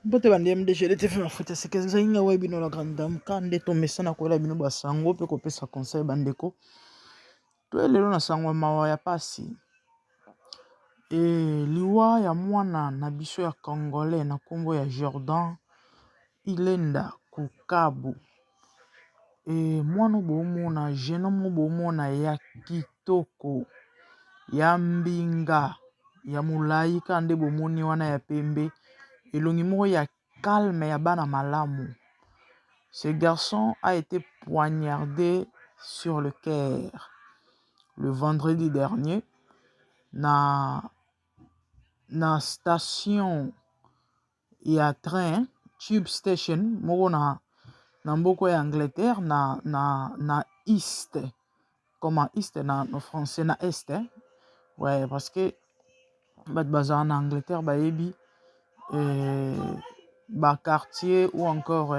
Bote bandem de jele te fait mafuta c'est que zainga webino la grande dame kande to mesana ko la bino basango pe ko pesa conseil bandeko to lelo na sango mawa ya pasi liwa ya mwana na biso ya congolais na kombo ya Jordan Ilenda Kukabu mwana bomona jeune mo bomona ya kitoko ya mbinga ya mulai kande bomoni wana ya pembe elongi moko ya calme ya bana malamu. Ce garçon a été poignardé sur le cœur le vendredi dernier na station ya train tube station moko na mboko ya Angleterre na East comment East na français na Est ouais parce que bat bazar na Angleterre bayebi ba quartier ou encore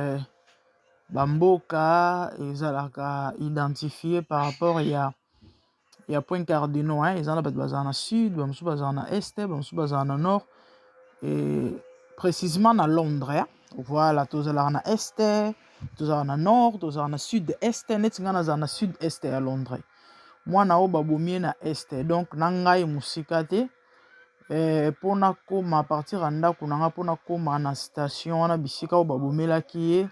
bamboka ezalaka identifié par rapport ya point cardinaux hein ezala bat bazar na sud bamusu bazar na est bamusu bazar na nord et précisément na Londres hein? Voilà tozalaka na est tozalaka na nord tozalaka na sud est neti nga nazala na sud est ya Londres mwana oyo babomie na est donc na ngai mosika te mpona koma à partir ya ndako na nga mpona koma na station wana bisika oyo babomelaki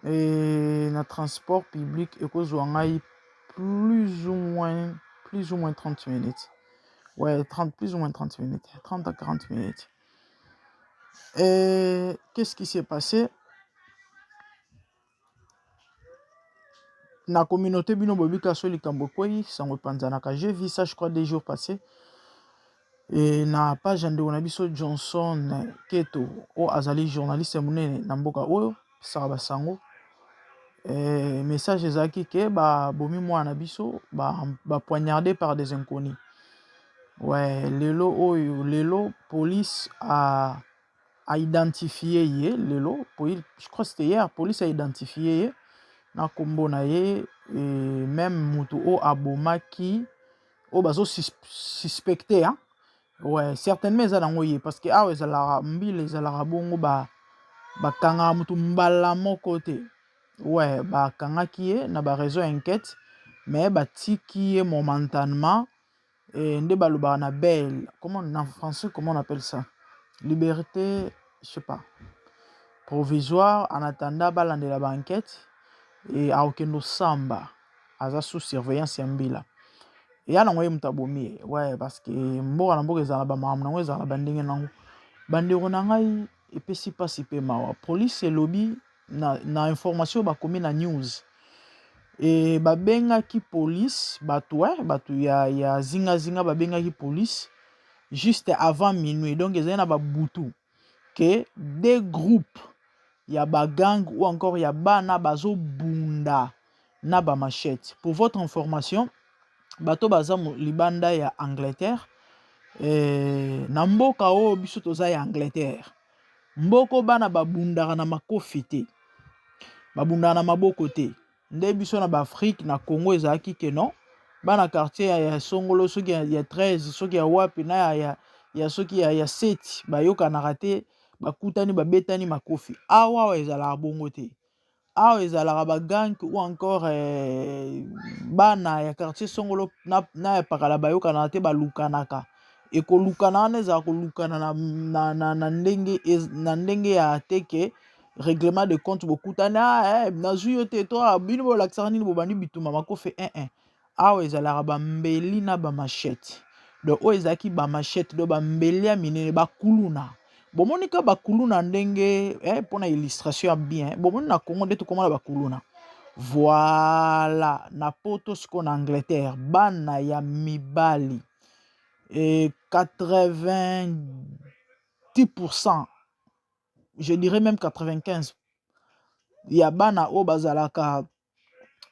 ye na transport public ekozwa ngai plus ou moins 30 minutes ouais 30 plus ou moins 30 minutes 30 à 40 minutes qu'est-ce qui s'est passé na communauté bino bobika so likambo kwei sango panzanaka j'ai vu ça je crois 2 jours passés et na page ya ndeko na biso Johnson Keto oyo azali journaliste monene na mboka oyo saka basango message ezalaki ke babomi mwana na biso bapoignardé par des inconnus ouais lelo police a identifié ye lelo je crois c'était hier police a identifié ye na kombo na ye même mutu oyo abomaki oyo bazo suspecté hein? Ouais certainement eza nango ye parce que awa ezalaka mbila ezalaka bongo bakangaka mutu mbala moko te ouais bakangaki ye na baraison ya enquête mais batiki ye momentanément nde balobaka na bail comment en français comment on appelle ça liberté je sais pas provisoire en attendant balandela ba enquête et aokende osamba aza sous surveillance ya mbila eya nango ye mutu abomi ye ouais parce que mboka na mboka ezala bamakambo nango ezala bandenge nango bandeko na ngai epesi mpasi mpe mawa police elobi na information bakomi na news babengaki police bato ya zingazinga babengaki police juste avant minuit donc ezali na babutu ke des groupes ya bagang ou encore ya bana bazobunda na bamachete pour votre information bato baza libanda ya Angleterre na mboka oyo biso toza ya Angleterre mboko bana babundaka na makofi te babundaka na maboko te nde biso na baafrike na Congo ezalaki ke non bana quartier ya songolo soki ya 13 soki ya wapi na ya soki ya 7 bayokanaka te bakutani babetani makofi awa ezalaka bongo te awa ezalaka bagank ou encore bana ya quartier songolo na ya pakala bayokanaka te balukanaka ekolukana wana ezala kolukana na ndenge ya teke règlement de compte bokutani nazwi yo te to bino bolakisaka nini bobandi bituma makofi awa ezalaka bambeli na bamachete donc oyo ezalaki bamachete donc bambeli ya minene bakuluna bomonika bakuluna ndenge mpona illustration ya bien bomoni na Congo nde tokomona bakuluna voilà na poto siko na Angleterre bana ya mibali 90%, je dirais même 95 ya bana oyo bazalaka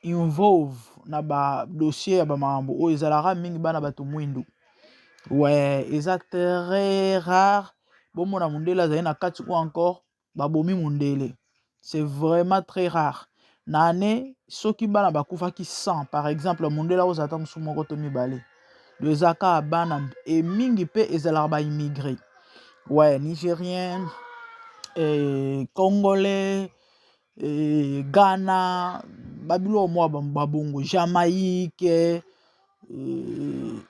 involve na ba dossier ya bamakambo oyo ezalaka mingi bana bato mwindu ouais eza très rare bomona mundele azali na kati ou encore babomi mundele c'est vraiment très rare na ane soki bana bakufaki 100 par exemple mundele ozata mosu moko to mibale do ezaka bana mingi pe ezalaka baimmigré ouais nigérien Congolais, Ghana, babilo moi babongo, Jamaïque,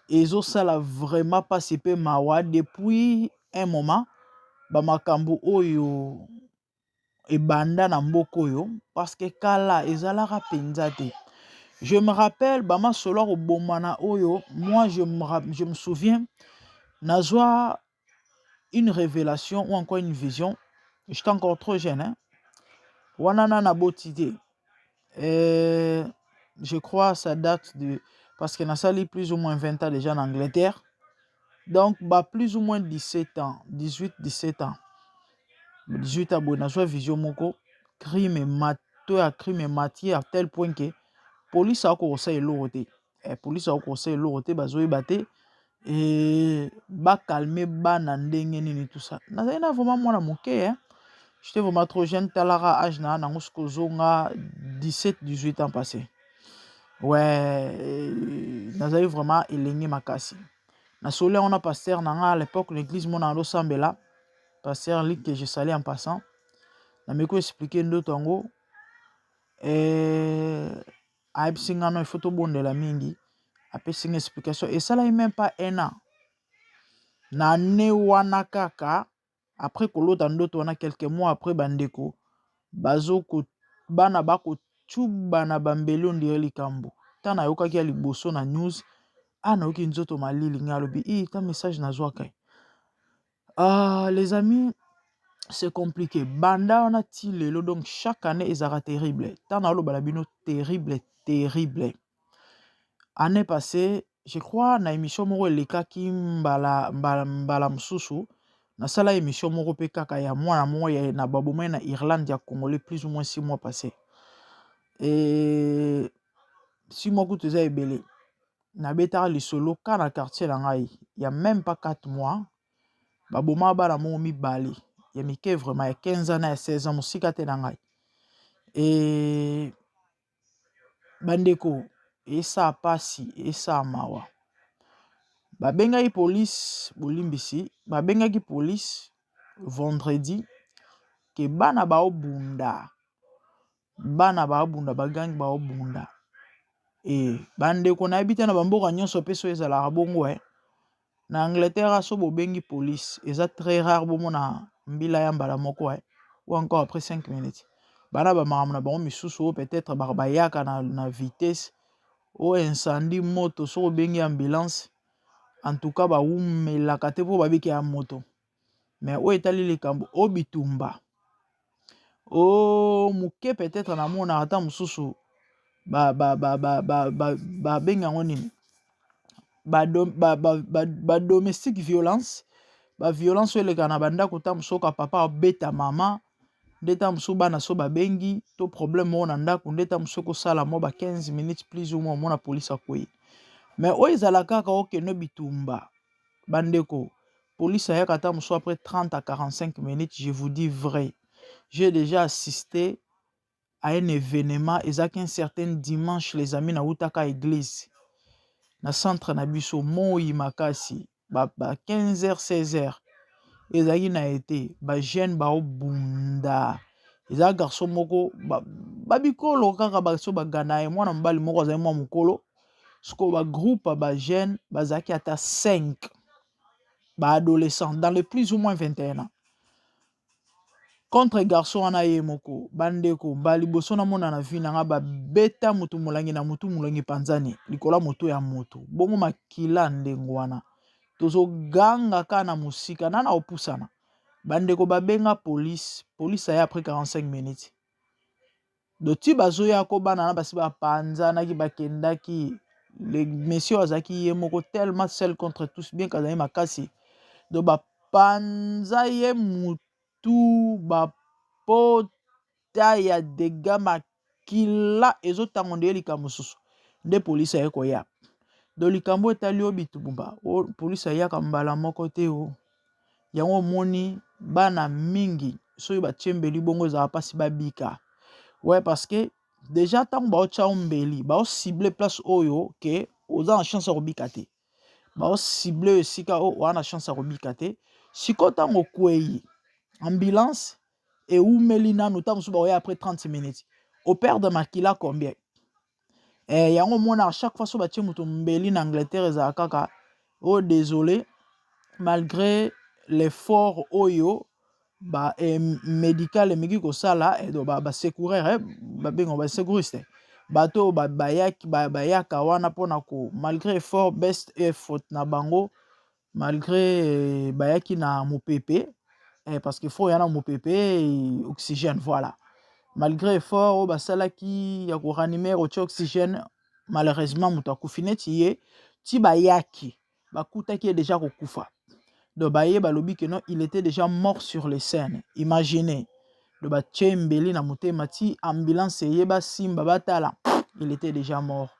ezosala vraiment passer pe mawa depuis un moment bamakambo oyo ebanda na mboka oyo parce que kala ezalaka penza te. Je me rappelle bama solo obomana oyo, moi je me souviens nazwa une révélation ou encore une vision, j'étais encore trop jeune, hein. Wanana na botité. Je crois ça date de parce que Nassali plus ou moins 20 ans déjà en Angleterre. Donc bah plus ou moins 17 ans, 18-17 ans. 18 ans bon nazwa vision moko crime et matière à tel point que police a conseillé l'oroté. Police a conseillé l'oroté bazoé baté et ba calmer ba ndenge nini tout ça. Nazali na vraiment moi na moké, hein. J'étais vraiment trop jeune, talara âge na nangosko zonga 17-18 ans passé. Ouais, nazali vraiment elenge makasi. Na solé on a pasteur nanga à l'époque l'église mon ando sambela, pasteur lik que je salais en passant. Na meko expliquer ndo tango aibsinga no il faut to bondela mingi. Après une explication et ça là même pas un an. Na ne wana kaka après kolota ndoto wana quelques mois après bandeko bazoko bana bako chuba na bambeli ondire likambo tana yokaki ya liboso na news ana yoki nzoto malili ngalobi ta message nazwaka. Les amis, c'est compliqué banda wana ti lelo donc chaque année ezara terrible tana lo balabino terrible. Année passée je crois na émission moko elekaki mbala msusu na sala émission moko pe kaka ya mwana moko ya na baboma na Irlande ya Congolais plus ou moins 6 mois passés. Et 6 mois que tu as ebele na betara lisolo ka na quartier na ngai ya même pas 4 mois baboma bana mo mibale ya mike vraiment ya 15 ans na 16 ans musika te na ngai et bandeko esa pasi esa mawa babengaki police bolimbisi babengaki police vendredi ke bana baobunda bagangi baobunda et bandeko nayebi te na bamboka nyonso mpe so ezalaka bongo na Angleterre so bobengi police eza très rare bomona mbila ya mbala moko ou encore après 5 minutes bana bamakambo na bango misusu peut-être bayaka na vitesse o incendie moto so bobengi ambulance en tout cas baumelaka te mpo babiki ya moto mais oyo etali likambo o bitumba o moke peut-être na mona ata mosusu babenga yango nini domestique violence violence oyo eleka na bandako ta mosusu ka papa abeta mama nde ta mosusu bana so babengi to problème moko na ndako nde ta mosusu kosala mo 15 minutes plus ou moins mona police akwei. Mais oyo ezala kaka okende bitumba bandeko police ayaka ta mosusu après 30 à 45 minutes. Je vous dis vrai, j'ai déjà assisté à un événement ezaki un certain dimanche les amis na utaka église na centre na biso moi makasi ba 15h 16h ezaki na été ba jeune ba obunda eza garçon moko ba bikolo kaka ba so bagana e mwana mbali moko azali mwa mukolo siko ba groupe ba jeune bazaki ata 5 ba adolescents dans les plus ou moins 21 ans contre garçon wana ye moko bandeko baliboso na mona na vi nanga babeta mutu molangi na mutu molangi panzani likola moto ya moto bongo makila ndengo wana tozoganga ka na musika nana opusana bandeko babenga police aya après 45 minutes doti bazoya ko bana na basi bapanzanaki bakendaki le monsieur azaki ye moko tellement seul contre tous bien kazali makasi do bapanza ye mutu bapota ya dega makila ezotango nde likambo mosusu nde polisi aye koya do likambo etali o bitumba polisi ayaka mbala moko te yango moni bana mingi soki batiembeli bongo ezala mpasi babika ouais parce que déjà ntango baotya ombeli baocible place oyo ke oza na chance ya kobika te baocible esika oyo oza na chance ya kobika te siko ntango okwei ambulance et où Melina nous t'avons souba après 30 minutes au père de makila combien et yango mona à chaque fois so ba muto mbeli na Angleterre za kaka oh désolé malgré l'effort oyo ba médical miki ko sala et do ba secourir ba bengo ba secouriste bato ba yaka wana pona ko malgré effort best effort na bango malgré bayaki na mopepe parce qu'il faut y en a mopepe oxygène voilà malgré effort basalaki ya ko ranimer au oxygène malheureusement muto akufine ti bayaki bakutaki déjà kokufa de baye balobi que non il était déjà mort sur les scènes imaginez de ba tchembeli na mutema ti ambulance yeba simba batala il était déjà mort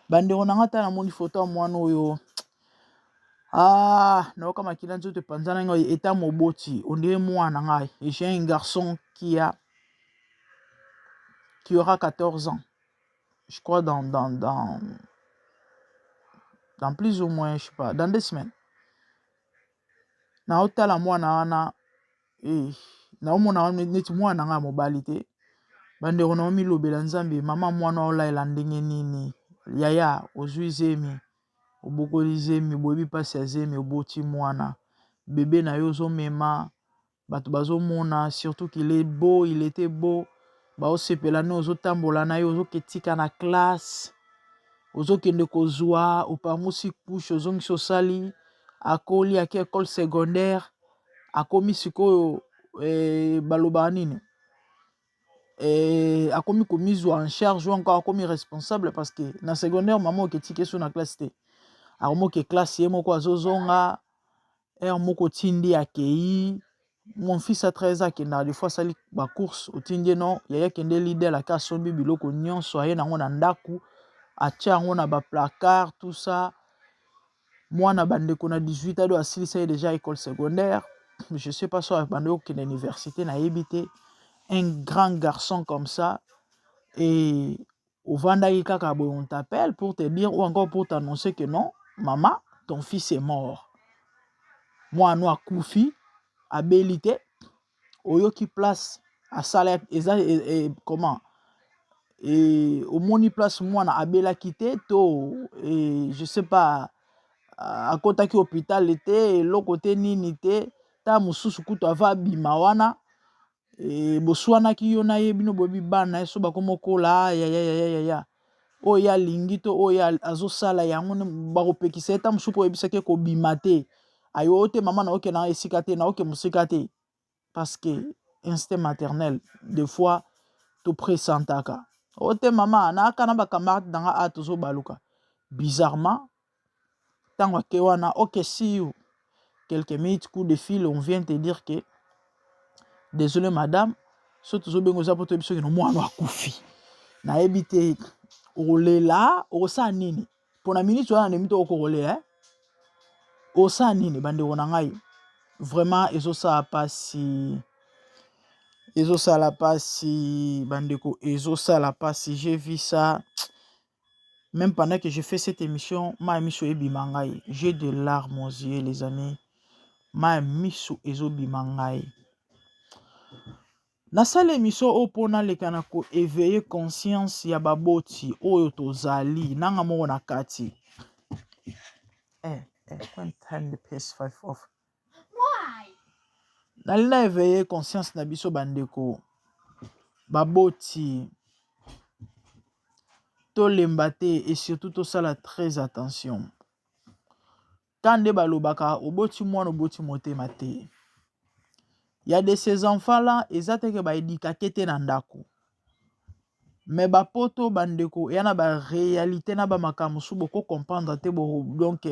bandeko na ngata na moni photo mwana oyo na kama kila nzoto panzana ngai eta moboti ondie mwana ngai et j'ai un garçon qui aura 14 ans je crois dans plus ou moins je sais pas dans 2 semaines na otala mwana wana na omona neti mwana nga mobali te bandeko na milobela nzambe mama mwana olaela ndenge nini yaya ozwi zemi obokoli zemi boyebi mpasi ya zemi oboti mwana bebe na yo ozomema bato bazomona surtout qu'il est beau il était beau baosepela ne ozotambola na yo ozoketika na classe ozokende kozwa opangusi couche ozongisi osali akoli ake école secondaire akomi sikoyo balobaka nini akomi komizwa en charge ou encore akomi responsable parce que na secondaire mama oketiki so na classe te akomoke classe ye moko azozonga moko tindi akei mon fils a 13 ans akenda des fois sali ba course otindi non yaya kende leader la ka sombi biloko nyonso aye nango na ndaku atia yango na ba placard tout ça mwana bandeko na 18 ado asilisa déjà école secondaire je sais pas so bandeko kende université na yebite un grand garçon comme ça et au vandaki kaka boy on t'appelle pour te dire ou encore pour t'annoncer que non maman ton fils est mort moi no akufi abelité oyoki place à salaire comment et au moni place mwana abelaki te to et je sais pas akotaki hôpital te eloko te nini te ta mosusu kutu ava bima wana boswanaki yo na ye bino boyebi bana ye so bakomokola ya oyo alingi to oyo azosala yango bakopekisa ye ta mosusu mpo oyebisaki kobima te ayo te mama na oke na esika te na oke mosika te parce que instinct maternel des fois to presentaka ote mama naaka na bakamarade nanga tozobaluka bizarrement ntango ake wana ok see you quelques minutes coup de fil on vient te dire que désolé madame so tozobenga oza po toyebi soki no mwana akufi nayebi te okolela okosala nini mpona minute wana ndemi to okokolela osala nini bandeko na ngai vraiment ezosala pasi bandeko ezosala pasi j'ai vu ça même pendant que je fais cette émission ma miso ebima ngai j'ai de larmes aux yeux les amis ma miso ezobima ngai nasala émission oyo mpona leka na koéveille conscience ya baboti oyo tozali nanga moko na kati turn the PS5 off. Nali na éveiller conscience na biso bandeko baboti tolemba te et surtout tosala très attention kande balobaka oboti mwana oboti motema te. Il y a de ces enfants-là, eza teke ba edikake te na ndako. Mais ba poto bandeko, yana ba réalité na ba makambo su boko comprendre te bo donc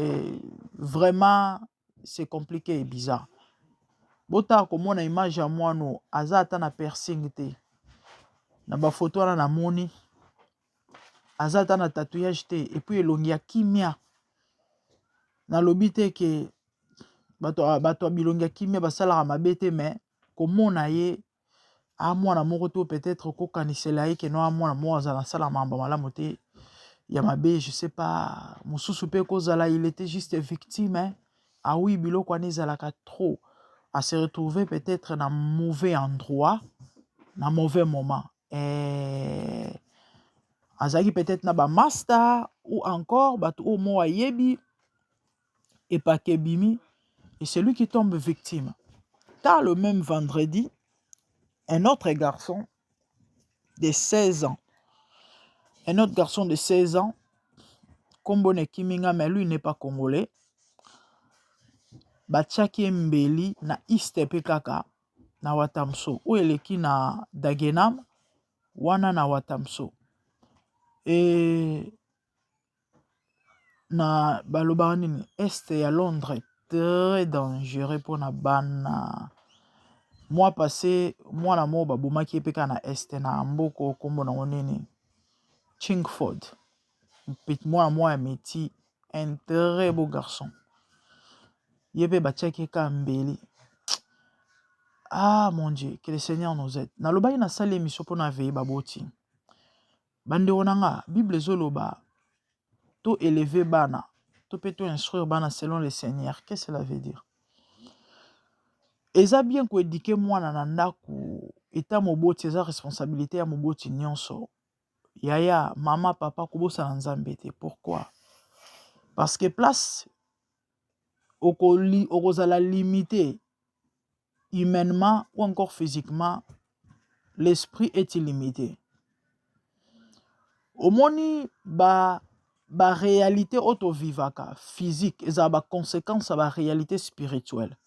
vraiment c'est compliqué et bizarre. Bota komona image ya mwano aza ata na piercing te. Na ba photo wana na moni aza ata na tatouage te et puis elongi ya kimia. Na lobi te ke bato bilongi ya kimia basalaka mabe te mais komona ye mwana moko to peut-être kokanisela ye ke no mwana moko azala sala mamba malamu te ya mabe je sais pas mosusu pe kozala il était juste victime oui biloko wana ezalaka trop à se retrouver peut-être na mauvais endroit na mauvais moment. Azaki peut-être na ba master ou encore bato au mo ayebi et pas kebimi, et c'est lui qui tombe victime. Car le même vendredi, un autre garçon de 16 ans, Kombone Kiminga, mais lui n'est pas congolais, Batiaki Mbeli na Istepe kaka na Watamso, ou eleki na Dagenam, wana na Watamso. Et na balobanini est ya Londres très dangereux pour na bana. Moi passé moi na mo babumaki epeka na est na mboko kombo na nini Chingford. Moi meti un très beau garçon. Yebe batiaki Kambeli. Ah mon Dieu, que le Seigneur nous aide. Na loba na sali émission pour na veille baboti. Bande onanga Bible zoloba to élever bana, to peut instruire bana selon le Seigneur. Qu'est-ce que cela veut dire? Eza bien ko éduquer moi na ndaku eta moboti eza responsabilité ya moboti nyonso. Yaya, mama, papa kubosa na nzambe te. Pourquoi? Parce que place okozala limité humainement ou encore physiquement, l'esprit est illimité. Omoni ba réalité auto-vivaka physique et ba conséquence ba réalité spirituelle.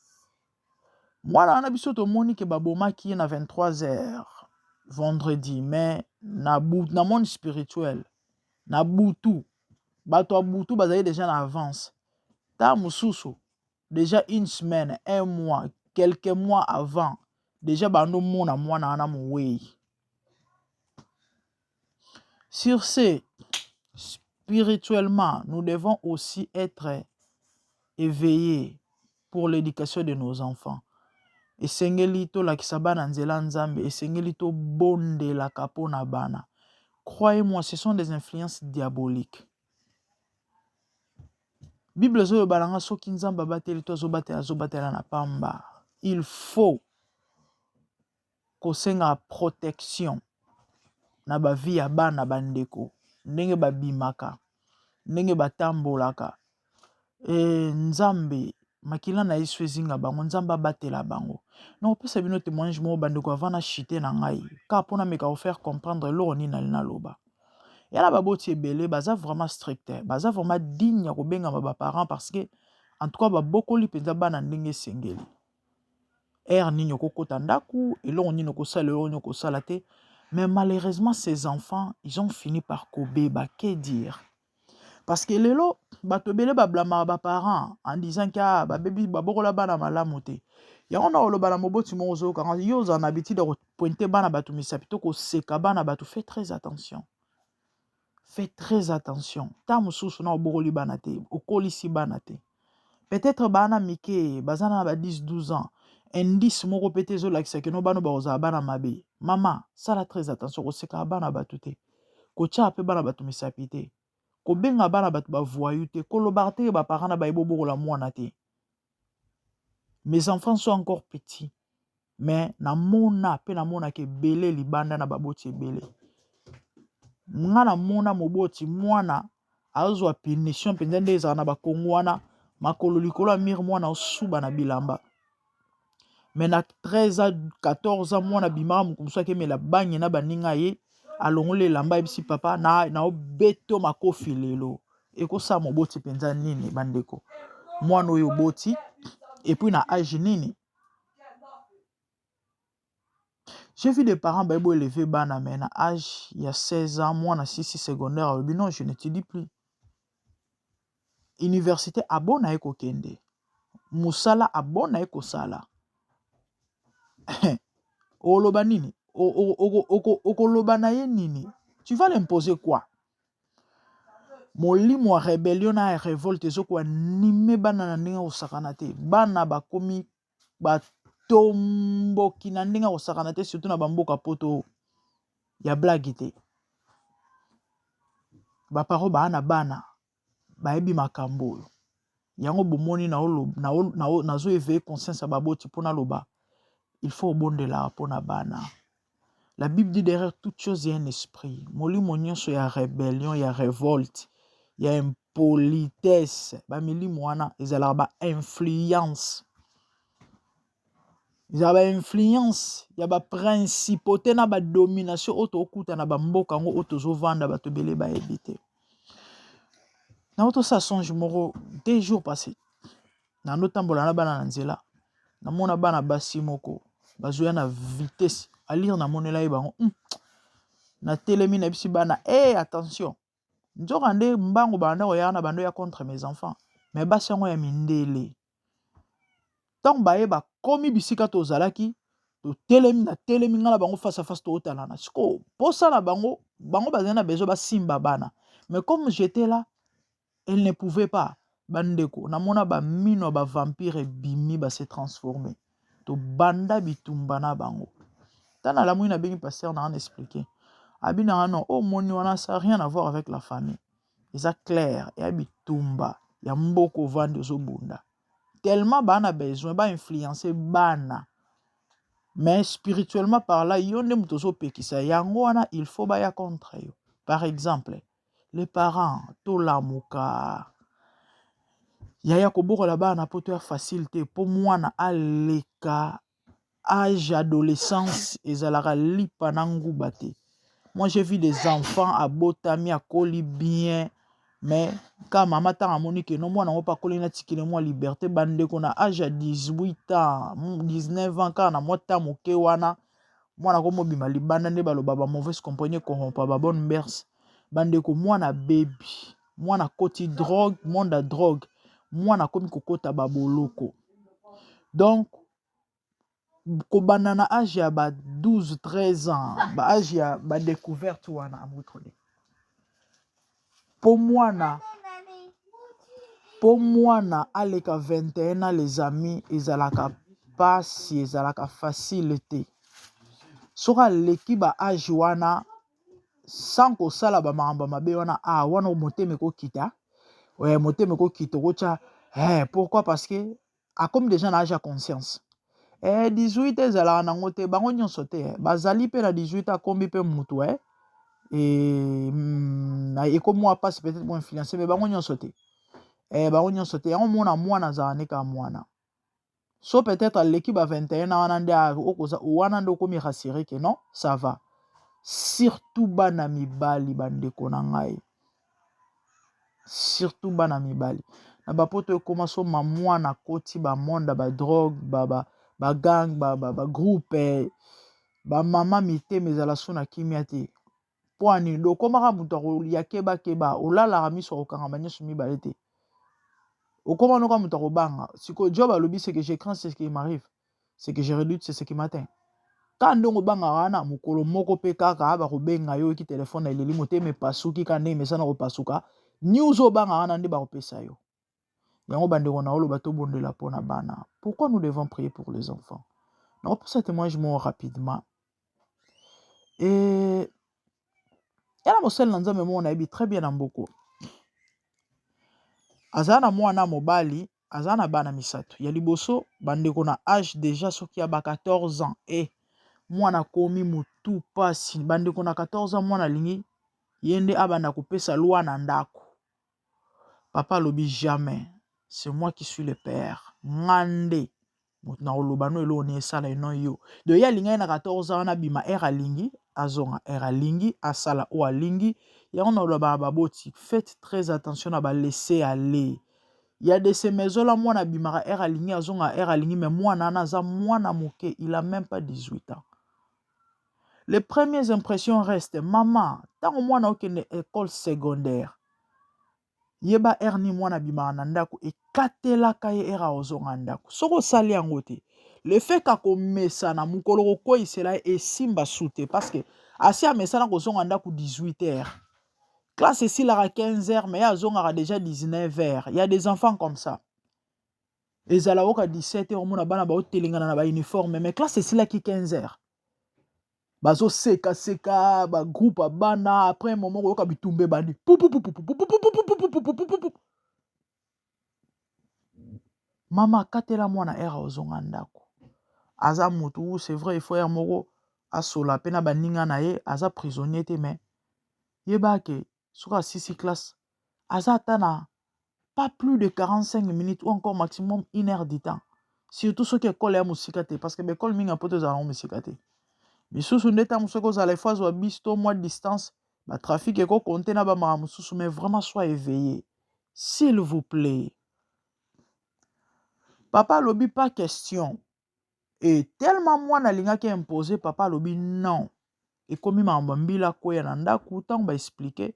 Moi na biso to moni ke baboma ki na 23h vendredi, mais na monde spirituel na butu bato butu bazali déjà en avance. Ta mususu déjà une semaine, un mois, quelques mois avant, déjà bando mona mwana ana mouei. Sur ce, spirituellement, nous devons aussi être éveillés pour l'éducation de nos enfants. Et sengeli to la kisabana nzela nzambe, et sengeli to bonde la kapo na bana. Croyez-moi, ce sont des influences diaboliques. Bible zo balanga soki nzamba bateli to azobatela na pamba. Il faut kosenga protection na ba vie ya bana bandeko, ndenge babimaka, ndenge batambolaka. Nzambe makila na yesu ezinga bango, nzamba batela bango. Non pesa bino témoignage mo bandeko avana chité na ngai, ka pona meka vous faire comprendre lo ni na loba. Yala baboti ebele baza vraiment strict, baza vraiment digne ya kobenga ba parents parce que en tout cas babokoli penza bana ndenge sengeli. Nini okokota ndaku, elongo nini okosala elongo okosala te. Mais malheureusement, ces enfants, ils ont fini par kobeba. Que dire? Parce que lelo, batobele bablama ba parents en disant que ba baby babokola bana malamu te. Ya on a olobala moboti mozo quand yo en habitude de pointer bana batu misapito ko seka bana batu. Faites très attention. Faites très attention. Ta mususu na obokoli bana te, okolisi bana te. Peut-être bana mike bazana ba 10-12 ans. Indice moko pete zo lakisa ke no bano ba oza bana mabe. Mama, sala très attention ko seka bana batu te. Ko tia pe bana batu misapi te. Ko benga bana batu ba voyou te. Ko lobarte ba parents na ba ibobo la mwana te. Mes enfants sont encore petits. Mais na mona pe na mona ke belé libanda na baboti belé. Nga na mona moboti mwana azwa punition penza ndeza na ba kongwana makolo likolo amir mwana osuba na bilamba. Mais na 13 ans 14 ans mwana bimara mukumsa ke mela banyi na baninga ye alongole lamba ebisi papa na obeto makofi lelo. Eko sa moboti penza nini bandeko. Mwana oyo boti et puis na âge nini. J'ai vu des parents baïbo élever bana mais na âge il y a 16 ans moi na 6 secondaire non je n'étudie plus. Université abona eko kende. Musala abona eko sala. Oloba nini? Okoloba na ye nini? Tu vas l'imposer quoi? Moli mo rébellion na révolte ezoko nime bana na ndinga osakana te. Bana bakomi ba tomboki na ndinga osakana te surtout na bamboka poto ya blague te. Ba paro ba na bana ba ebi makambo. Yango bomoni na zo éveiller conscience ya baboti pona loba. Il faut bondela pona bana. La Bible dit derrière toute chose, il y a un esprit. Molimo nyonso, il y a rébellion, il y a révolte, il y a impolitesse. Milimo wana, ils ont influence. Ils ont influence, il y a principauté, na domination, auto okuta na mboka ngo auto zo vanda bato belé ba éviter. Na auto ça songe moro 2 jours passés. Na notambola na bana na nzela. Na mona bana basi moko, bazoya na vitesse. A lire na monela ye bango. Na telemi na bisi bana, attention. Nzoka nde mbango banda oya na bando ya contre mes enfants. Mais basi yango ya mindele. Tant baye ba komi bisika to zalaki, to telemi na telemi ngala bango face à face to otalana. Siko posa na bango bazana bezo ba simba bana. Mais comme j'étais là, elle ne pouvait pas. Bandeko, na mona ba mino ba vampire bimi ba se transformer. To banda bitumba na bango. Tana la mouina bengi pasteur na en expliqué. Abina non, oh moni wana ça rien à voir avec la famille. Ils a clair, et bitumba, ya mboko vandi zo bunda. Tellement bana besoin ba influencer bana. Mais spirituellement par là, yonde mutozo pekisa yango wana il faut ba ya contre yo. Par exemple, les parents to la muka yaya koboko la bana poto ya facilité pour mwana aleka âge adolescence ezalaka lipa na nguba te. Moi j'ai vu des enfants à botami à koli bien, mais quand maman t'a amoni que non moi n'a pas collé na tikile moi liberté bande qu'on a âge à 18 ans 19 ans quand na moi ta moke wana moi na ko mobima libanda nde balo baba mauvaise compagnie corrompa ba bonne berce bande ko moi na baby moi na koti drogue monde à drogue moi na komi kokota baboloko. Donc kobanda na âge ya ba 12 13 ans ba âge ya ba découverte wana amutole pour moi na aleka 21 ans les amis ezalaka pasi ezalaka facilité soka leki ba âge wana sans kosala ba makambo mabe wana wana moteme ko kita moteme ko kita kocha pourquoi parce que comme déjà na âge ya conscience 18 ezalaka nango te bango nyonso te bazali pe na 18 akombi pe mutu ekomwa pasi peut-être mo influencer mais bango nyonso te bango nyonso te yango mona mwana azala ne ka mwana so peut-être aleki ba 21 ans wana nde okoza wana nde okomi rassuré que non ça va surtout bana mibali bandeko na ngai surtout bana mibali na bapoto ekoma so mwana koti bamonda badrogue bagang bagroupe bamama mitema ezala so na kimia te mpo ani okomaka moto akolia kebakeba olalaka miso akokangama nyonso mibale te okoma noka moto akobanga sikoyo job alobi ce que je crains c'est ce qui m'arrive ce que je redoute c'est ce qui m'atteint ka ndenge obanga wana mokolo moko mpe kaka bakobenga yo eki telefone na eleli motema epasuki ka ndenge mesana kopasuka news obanga wana nde bakopesa yo yango bandeko na oloba tobondela mpona bana. Pourquoi nous devons prier pour les enfants? Non, pour ce témoignage rapidement et yana mosali na nzambe moko nayebi très bien na mboko aza na mwana mobali aza na bana misato ya liboso bandeko na âge déjà soki ya ba 14 ans mwana komi mutu pasi bandeko na 14 ans mwana alingi ye nde abanda kopesa lwa na ndako papa alobi jamais c'est moi qui suis le père ngande moto na oloba no eloni esala eno yo de ye alingi na 14 ans wana bima alingi azonga alingi asala o alingi yango na oloba baboti faites très attention na ba laisser aller. Il y a de ces maisons là mwana bimaka alingi azonga alingi mais mwana na za mwana moke il a même pas 18 ans. Les premières impressions restent maman tango mwana okende école secondaire yeba ni mwana bimaka na ndako ekatelaka ye era ozonga ndako soko sali yango te le fait kakomesana mokolo kokoyisela esimba su te parce que asi amesana kozonga ndako 18h classe esilaka 15h mais ye azongaka déjà 19h. Il y a des enfants comme ça ezala oka 17h omona bana baotelengana na bauniforme mais classe esilaki 15h bazo seka ba groupe bana après un moment oyoka bitumbe bandi mama katela mwana era ozonga ndako aza mutu c'est vrai il faut ya moko asola pe na baninga na ye aza prisonnier te mais yeba ke soki asisi classe aza ata na pas plus de 45 minutes ou encore maximum 1 heure du temps. Surtout ceux qui école ya musika te parce que l'école minga poto za na musika te. Misusu ndeta musoko za les fois wa bisto mois de distance, ba trafic eko compter na ba mara mususu mais vraiment sois éveillé. S'il vous plaît. Papa lobi pas question. Et tellement moi na linga qui imposé papa lobi non. Et comme il m'a mbila koya na ndaku tant ba expliquer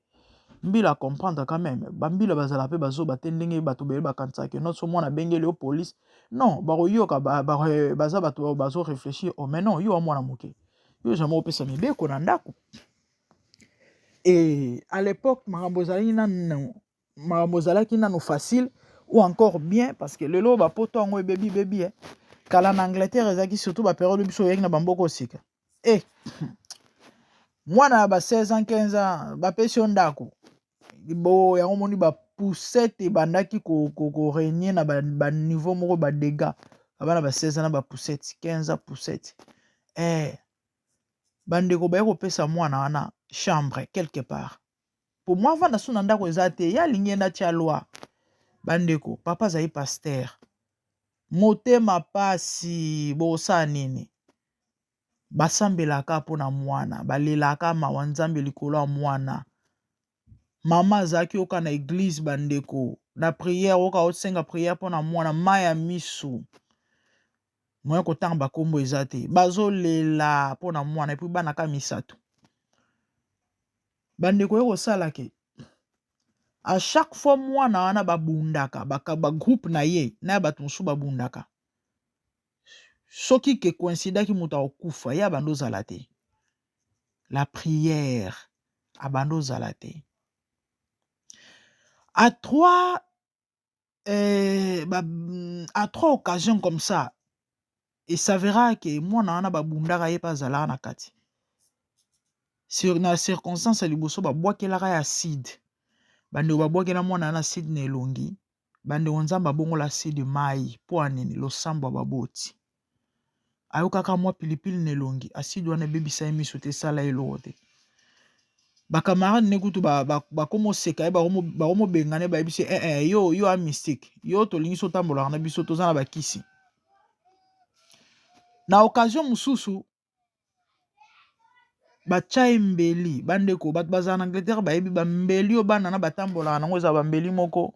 mbila comprendre quand même bambila bazala pe bazo batendenge bato bele bakanisa ke non so mwana bengeli o police non baro yoka baza bato bazo réfléchir oh mais non yo mwana moke yo jamais opesa mibeko na ndaku. Et à l'époque makambo zalaki nano facile ou encore bien parce que lelo ba poto ngo baby hein. Kala en Angleterre ezaki surtout ba période biso yaki na bamboko sika eh mwana ba 16 ans 15 ans ba pesi ndako bo yango moni ba poussette bandaki ko régner na ba niveau moko ba dégâts abana ba 16 ans na ba poussette 15 ans poussette bandeko ba ko pesa mwana wana chambre quelque part pour moi vanda suna ndako ezate ya lingenda tia loi bandeko papa zai pasteur motema pasi bosa nini basambelaka mpona mwana balelaka mawa nzambe likolo ya mwana mama azalaki oka na église bandeko na prière oka osenga prière mpona mwana maya misu moya kotanga bakombo eza te bazolela mpona mwana epuis banaka misato bandeko ekosala ke à chaque fois mwana wana babundaka bagroupe na ye na ya bato mosusu babundaka soki ke coïncidaki moto akokufa ye abanda ozala te la prière abanda ozala te à trois occasions comme ça il s'avérera que mwana wana babundaka ye pa azalaka na kati na circonstance ya liboso babwakelaka ya acide bandeko babwakela mwana wana acide na elongi bandeko nzambe abongola acide mai mpo anini losambo ya baboti ayokaka mwa pilipili na elongi acide wana ebebisa ye miso te esala eloko te bakamarade ne kutu bakomoseka ye bakomobengana bayebisi yo a mystique yo tolingi so otambolaka na biso toza na bakisi na occasion mosusu batya mbeli bandeko bato bazala na Angleterre bayebi bambeli oyo bana na batambolaka nango eza bambeli moko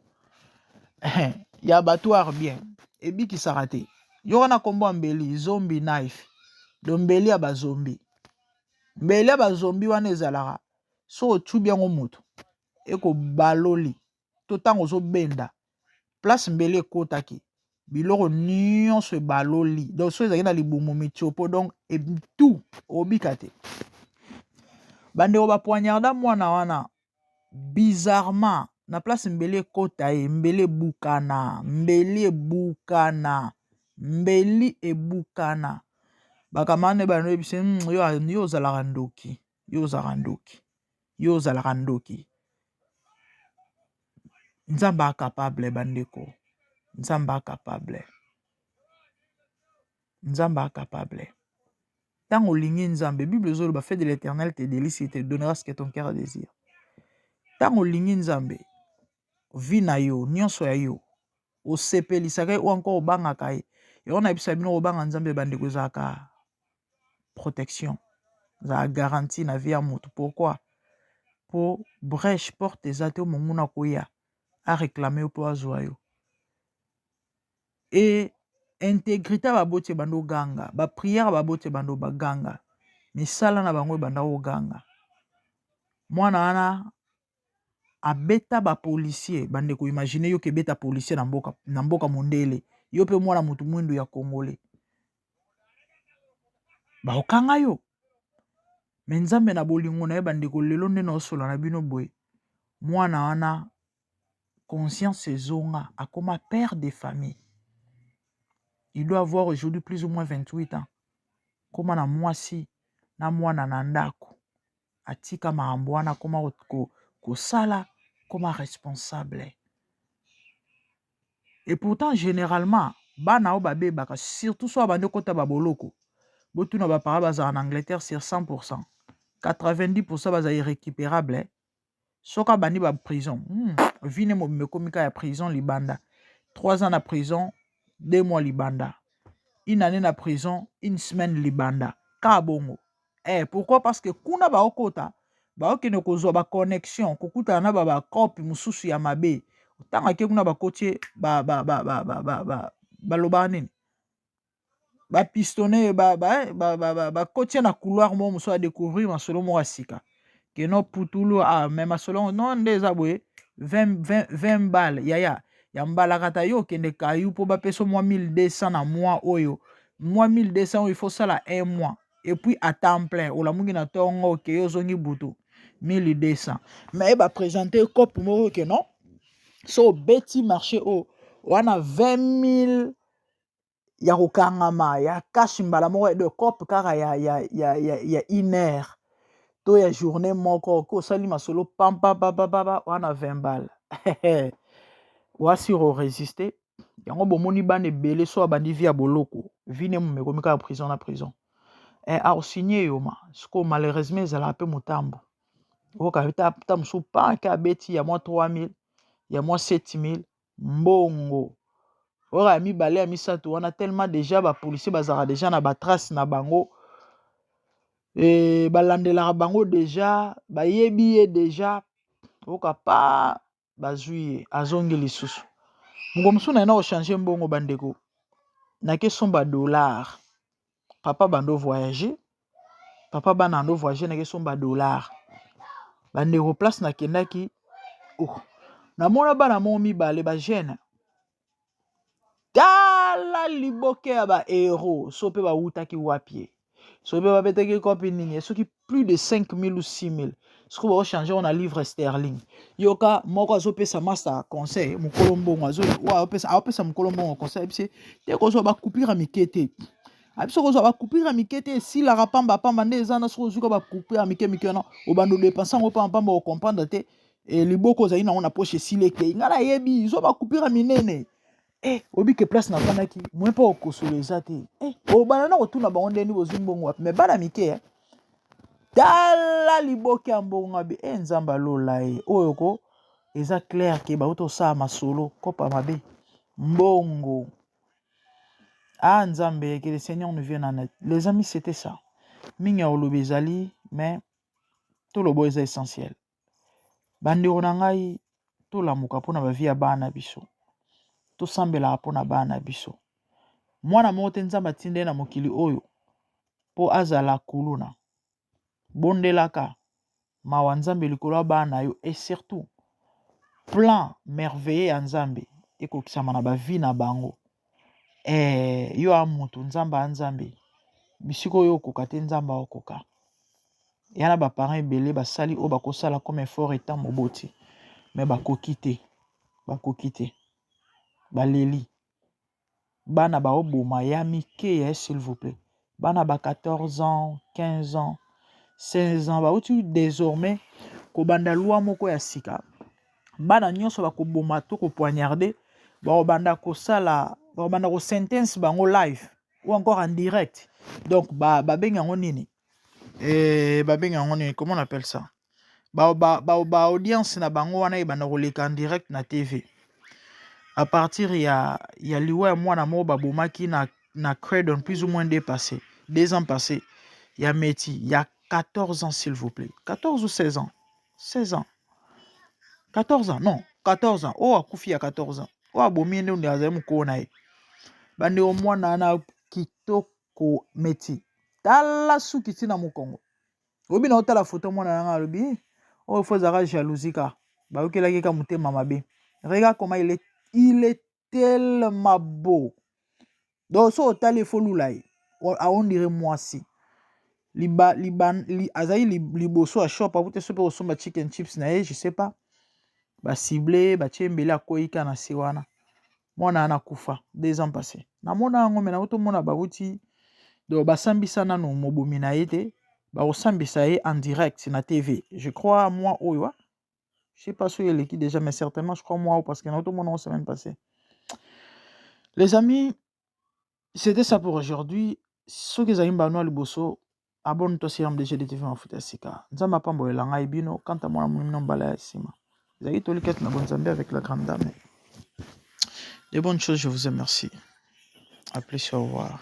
ya abattoir bien ebikisaka te yo wana kombo ya mbeli zombie knife do mbeli ya bazombi mbeli ya bazombi wana ezalaka so otubi yango moto ekobaloli to ntango ozobenda place mbeli ekotaki biloko nyonso ebaloli donc so ezalaki na libumu mitiopo donc etu obika te bandeko bapoignarda mwana wana bizarrement na place mbeli ekota ye mbeli ebukana bakamane banoyebisi yo ozalaka ndoki yo ozalaka ndoki nzambe acapable bandeko nzambe acapable tant olingi nzambe bible ezoloba fait de l'éternel te délice et te donnera ce que ton cœur désire tant olingi nzambe vi na yo nyonso ya yo osepelisaka ye o encore obangaka ye yango nayebisa bino kobanga nzambe bandeko ezalaka protection ezalaka garantie na vie ya moto pourquoi po brèche porte eza te omonguna koya aréclame yo mpo azwa yo e intégrité baboti ebanda oganga baprière baboti ebanda baganga misala na bango ebanda oganga mwana wana abeta bapolisier bandeko imagine yo kebeta policier na mboka mondele yo mpe mwana motu mwindu ya Congolais baokanga yo me nzambe na bolingo na ye bandeko lelo nde na osola na bino boye mwana wana conscience ezonga akoma père de famille. Il doit avoir aujourd'hui plus ou moins 28 ans. Koma na mwasi na mwana na ndako atika makambo wana koma kosala koma responsable. Et pourtant généralement bana o babebaka surtout so abande kota baboloko Botuna ba para baza en Angleterre sur 100%. 90% baza irrécupérable. Soka bani ba prison. Vine mo mekomika ya prison libanda. 3 ans na prison, 2 mois libanda. Une année na prison, 1 semaine libanda. Kabongo. Pourquoi? Parce que kuna ba okota, ba okene kozwa ba connexion, kokuta na ba copie mususu ya mabe. Tanga ke kuna ba kotie ba loba nini? Ba pistonné ba kotie na couloir mo muso a découvrir masolo mo asika. Que no putulu mais masolo non ndeza boye 20 balles yaya. Ya mbala kata yo kende kayu po ba peso moi 1200 na mois oyo. Moi 1200 il faut ça là 1 mois. Et puis à temps plein, ou la mungi na tongo ke yo zongi butu 1200. Mais ba présenter cop mo que non. So beti marché o wana 20 000 ya kokangama ya cash mbala moko de cop kaka ya 1 heure. To ya journée moko ko sali masolo pampa wana 20 balles. Wasi résister. Yango bomoni bane belé so abandi via boloko. Vine mu mekomika ya prison na prison. A signé yoma. Sko malheureusement ezala pe mutambo. Oka ta musu pa ka beti ya moi 3000, ya moi 7000 mbongo. Ora mi balé ya misato wana tellement déjà ba policier bazara déjà na ba trace na bango. Balandela bango déjà, bayebi déjà. Oka pa bazui azongi lisusu. Mungo musu na ina changer mbongo bandeko. Na question ba dollar. Papa bando voyager. Papa banando voyager na question ba dollar. Bandeko place na kendaki. Na mona bana mo mibale ba jeune. Tala liboke ya ba héros. So pe ba utaki wapie. So pe ba beteki kopi nini. So ki plus de 5000 ou 6000. Ce qu'on va changer on a livre sterling. Yoka moko azo pesa master conseil mu kolombo azo wa pesa mu kolombo conseil bisi te ko zo ba coupure mikete. Abiso ko zo ba coupure mikete si la rapamba pamba nde ezana so zo ba coupure mikeke na obando dépenser ngo pamba o comprendre te et liboko za ina on a poche sileke. Ngala yebi zo ba coupure minene. Obi ke place na kanaki moins pas okosoleza te. Obana na otuna ba onde ni bozumbongo wapi mais bana mike Tala liboke ya mbongo be nzamba lola oyo ko eza clair ke ba uto sa masolo kopa mabe mbongo nzambe que le Seigneur nous vienne en aide. Les amis, c'était ça. Minga olobezali mais tout le boy est essentiel. Bande onangai to la muka pona ba via bana biso. To sambela pona bana biso. Mwana mote nzamba tinde na mokili oyo po azala kuluna. Bondelaka mawa nzambe likolo bana yo et surtout plan merveilleux ya nzambe ekokisama na ba vie na bango yo amutu nzamba nzambe bisiko yo okoka te nzamba okoka yana ba parents ebele basali o bakosala comme effort etant moboti mais bakoki te baleli bana ba oboma ya mike s'il vous plaît bana ba 14 ans 15 ans 16 ans bauti désormais kobanda loi moko ya sika bana nyonso bakoboma to ko poignarder banda kosala banda ko sentence bango live ou encore en direct donc babenga ngo nini babenga ngo nini comment on appelle ça audience na bango wana ebanda koleka en direct na TV à partir ya liwa ya mwana mo babomaki na credon plus ou moins dépassé 2 ans passés ya meti ya 14 ans, s'il vous plaît. 14 ou 16 ans. 16 ans. 14 ans. Non, 14 ans. Oh, akufi à 14 ans. Oh, abomi nde azemu kona e. Bande o mwana na kitoko meti. Tala su kitina mukongo. Obi na otala photo mwana na lobi. Oh, faut zara jalousie ka. Ba okela keka mutema mabe. Regarde comment il est tellement beau. Donc so otali folulai. On dirait moi si. Azaï liboso a shop apute sope osomba chicken chips na je sais pas ba ciblé ba tiembele akoika na siwana mwana ana kufa 2 ans passés na mona ngo mena oto mona babuti do basambisa nanu mobomi na ete ba osambisa ye en direct na TV je crois moi oyo je sais pas si il est déjà mais certainement je crois moi parce que na oto mona en semaine passée. Les amis, c'était ça pour aujourd'hui. soki ezali mbano ya liboso abonne to siram de GDTV mafuta ya sika nzambe apambolela ngai bino kanta mwana monimino mbala ya nsima ezali tolikete na bonzambe avec la grande dame. Les bonnes choses, je vous remercie. À plus, au revoir.